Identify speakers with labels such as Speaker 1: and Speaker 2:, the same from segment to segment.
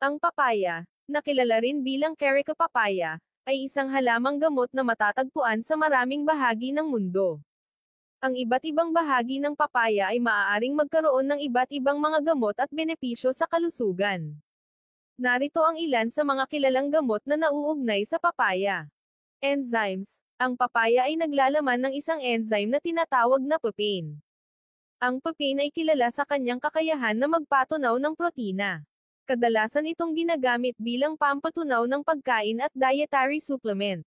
Speaker 1: Ang papaya, na kilala rin bilang Carica papaya, ay isang halamang gamot na matatagpuan sa maraming bahagi ng mundo. Ang iba't ibang bahagi ng papaya ay maaaring magkaroon ng iba't ibang mga gamot at benepisyo sa kalusugan. Narito ang ilan sa mga kilalang gamot na nauugnay sa papaya. Enzymes. Ang papaya ay naglalaman ng isang enzyme na tinatawag na papain. Ang papain ay kilala sa kanyang kakayahan na magpatunaw ng protina. Kadalasan itong ginagamit bilang pampatunaw ng pagkain at dietary supplement.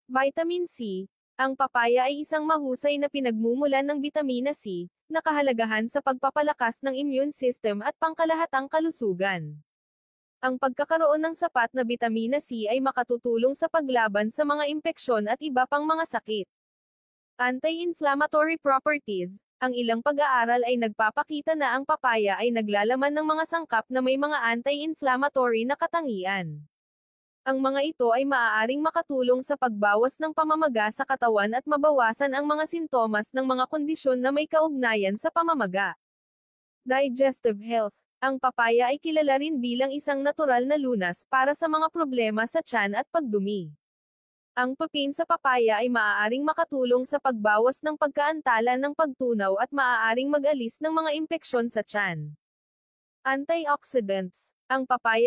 Speaker 1: Vitamin C. Ang papaya ay isang mahusay na pinagmumulan ng bitamina C, na kahalagahan sa pagpapalakas ng immune system at pangkalahatang kalusugan. Ang pagkakaroon ng sapat na bitamina C ay makatutulong sa paglaban sa mga impeksyon at iba pang mga sakit. Anti-inflammatory properties. Ang ilang pag-aaral ay nagpapakita na ang papaya ay naglalaman ng mga sangkap na may mga anti-inflammatory na katangian. Ang mga ito ay maaaring makatulong sa pagbawas ng pamamaga sa katawan at mabawasan ang mga sintomas ng mga kondisyon na may kaugnayan sa pamamaga. Digestive health. Ang papaya ay kilala rin bilang isang natural na lunas para sa mga problema sa tiyan at pagdumi. Ang papain sa papaya ay maaaring makatulong sa pagbawas ng pagkaantala ng pagtunaw at maaaring mag-alis ng mga impeksyon sa tiyan. Antioxidants. Ang papaya